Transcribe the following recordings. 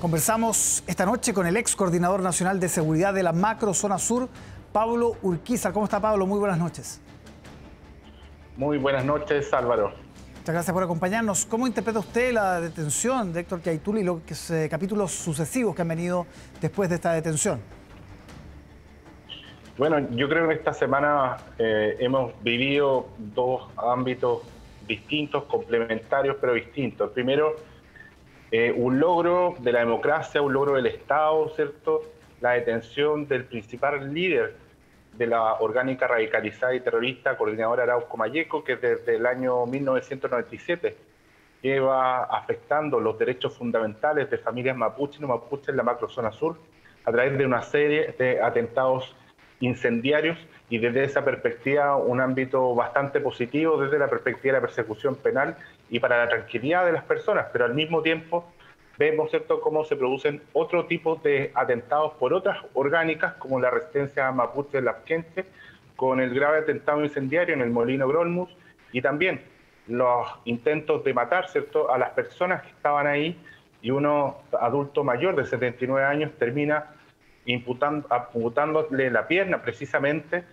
Conversamos esta noche con el ex coordinador nacional de seguridad de la macrozona sur, Pablo Urquiza. ¿Cómo está, Pablo? Muy buenas noches. Muy buenas noches, Álvaro. Muchas gracias por acompañarnos. ¿Cómo interpreta usted la detención de Héctor Yaitul y los capítulos sucesivos que han venido después de esta detención? Bueno, yo creo que esta semana hemos vivido dos ámbitos distintos, complementarios pero distintos. Primero, un logro de la democracia, un logro del Estado, ¿cierto? La detención del principal líder de la orgánica radicalizada y terrorista, coordinadora Arauco Mayeco, que desde el año 1997 lleva afectando los derechos fundamentales de familias mapuche y no mapuche en la macrozona sur a través de una serie de atentados incendiarios, y desde esa perspectiva un ámbito bastante positivo desde la perspectiva de la persecución penal y para la tranquilidad de las personas, pero al mismo tiempo vemos, ¿cierto?, cómo se producen otro tipo de atentados por otras orgánicas, como la resistencia mapuche de Lapquenche, con el grave atentado incendiario en el Molino Grolmus, y también los intentos de matar, ¿cierto?, a las personas que estaban ahí, y uno adulto mayor de 79 años termina amputándole la pierna precisamente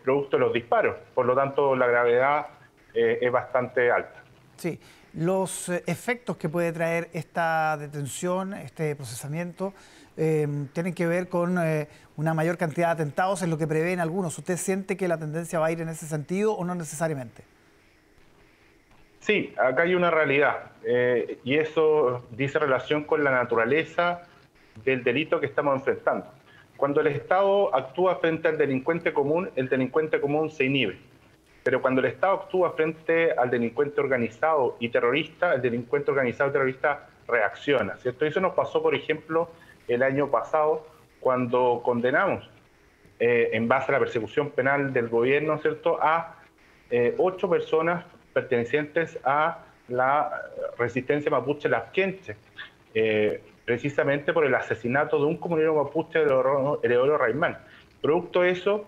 producto de los disparos. Por lo tanto, la gravedad es bastante alta. Sí, los efectos que puede traer esta detención, este procesamiento, tienen que ver con una mayor cantidad de atentados, es lo que prevén algunos. ¿Usted siente que la tendencia va a ir en ese sentido o no necesariamente? Sí, acá hay una realidad y eso dice relación con la naturaleza del delito que estamos enfrentando. Cuando el Estado actúa frente al delincuente común, el delincuente común se inhibe. Pero cuando el Estado actúa frente al delincuente organizado y terrorista, el delincuente organizado y terrorista reacciona, ¿cierto? Eso nos pasó, por ejemplo, el año pasado, cuando condenamos, en base a la persecución penal del gobierno, ¿cierto?, a 8 personas pertenecientes a la resistencia mapuche Lapquenche, precisamente por el asesinato de un comunero mapuche de Eleodoro Raimán. Producto de eso,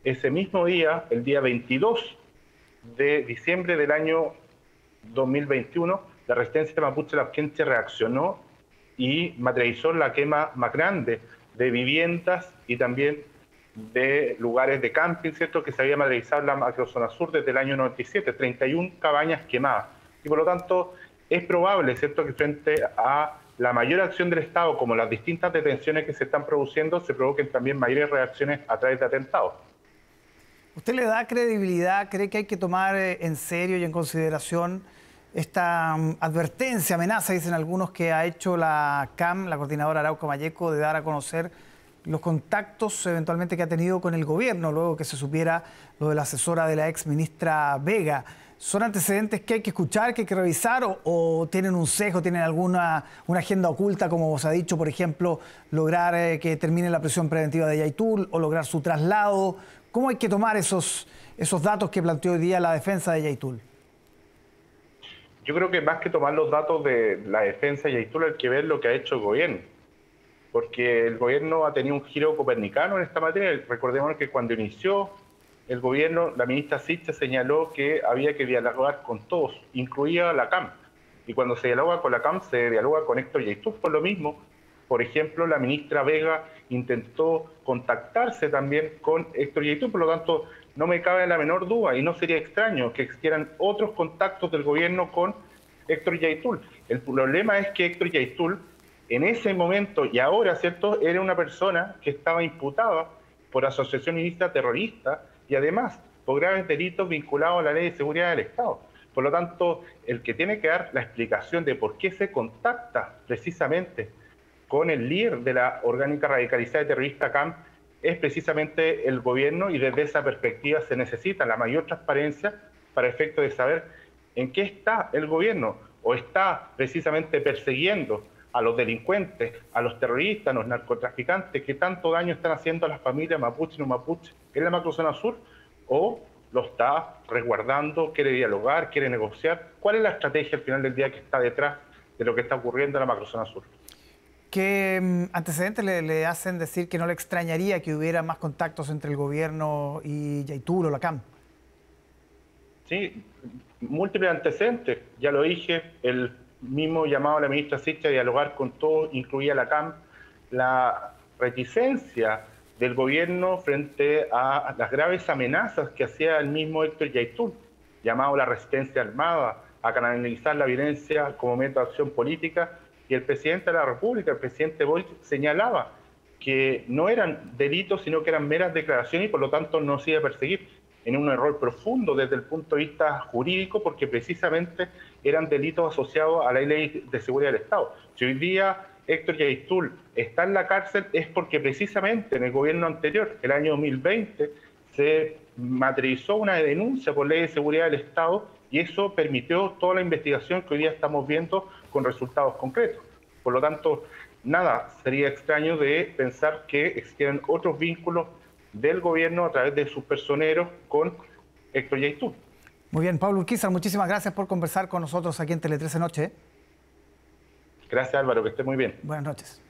ese mismo día, el día 22 de diciembre del año 2021, la resistencia mapuche Lapquenche reaccionó y materializó la quema más grande de viviendas y también de lugares de camping, ¿cierto?, que se había materializado en la macrozona sur desde el año 97, 31 cabañas quemadas. Y por lo tanto, es probable, ¿cierto?, que frente a la mayor acción del Estado, como las distintas detenciones que se están produciendo, se provoquen también mayores reacciones a través de atentados. ¿Usted le da credibilidad? ¿Cree que hay que tomar en serio y en consideración esta advertencia, amenaza, dicen algunos, que ha hecho la CAM, la coordinadora Arauco Mayeco, de dar a conocer los contactos eventualmente que ha tenido con el gobierno, luego que se supiera lo de la asesora de la ex ministra Vega? ¿Son antecedentes que hay que escuchar, que hay que revisar, o tienen un sesgo, tienen una agenda oculta, como se ha dicho, por ejemplo, lograr que termine la prisión preventiva de Yaitul o lograr su traslado? ¿Cómo hay que tomar esos datos que planteó hoy día la defensa de Yaitul? Yo creo que más que tomar los datos de la defensa de Yaitul, hay que ver lo que ha hecho el gobierno, porque el gobierno ha tenido un giro copernicano en esta materia. Recordemos que cuando inició el gobierno, la ministra Siche señaló que había que dialogar con todos, incluida la CAM. Y cuando se dialoga con la CAM, se dialoga con Héctor Yaitul. Por lo mismo, por ejemplo, la ministra Vega intentó contactarse también con Héctor Yaitul. Por lo tanto, no me cabe la menor duda, y no sería extraño que existieran otros contactos del gobierno con Héctor Yaitul. El problema es que Héctor Yaitul, en ese momento y ahora, ¿cierto?, era una persona que estaba imputada por asociación ilícita terrorista y además por graves delitos vinculados a la Ley de Seguridad del Estado. Por lo tanto, el que tiene que dar la explicación de por qué se contacta precisamente con el líder de la orgánica radicalizada y terrorista CAM es precisamente el gobierno, y desde esa perspectiva se necesita la mayor transparencia para efecto de saber en qué está el gobierno, o está precisamente persiguiendo a los delincuentes, a los terroristas, a los narcotraficantes que tanto daño están haciendo a las familias mapuche y no mapuche en la macrozona sur, o lo está resguardando, quiere dialogar, quiere negociar. ¿Cuál es la estrategia al final del día que está detrás de lo que está ocurriendo en la macrozona sur? ¿Qué antecedentes le hacen decir que no le extrañaría que hubiera más contactos entre el gobierno y Yaitul o la CAM? Sí, múltiples antecedentes. Ya lo dije, el mismo llamado a la ministra Sichel a dialogar con todos, incluía la CAM, la reticencia del gobierno frente a las graves amenazas que hacía el mismo Héctor Yaitul, llamado a la resistencia armada, a canalizar la violencia como método de acción política, y el presidente de la República, el presidente Boric, señalaba que no eran delitos, sino que eran meras declaraciones y por lo tanto no se iba a perseguir, en un error profundo desde el punto de vista jurídico, porque precisamente eran delitos asociados a la ley de seguridad del Estado. Si hoy día Héctor Yaitul está en la cárcel es porque precisamente en el gobierno anterior, el año 2020, se materializó una denuncia por ley de seguridad del Estado y eso permitió toda la investigación que hoy día estamos viendo con resultados concretos. Por lo tanto, nada sería extraño de pensar que existieran otros vínculos del gobierno a través de sus personeros con Héctor Yaitul. Muy bien, Pablo Urquizar, muchísimas gracias por conversar con nosotros aquí en Tele 13 Noche. Gracias, Álvaro, que esté muy bien. Buenas noches.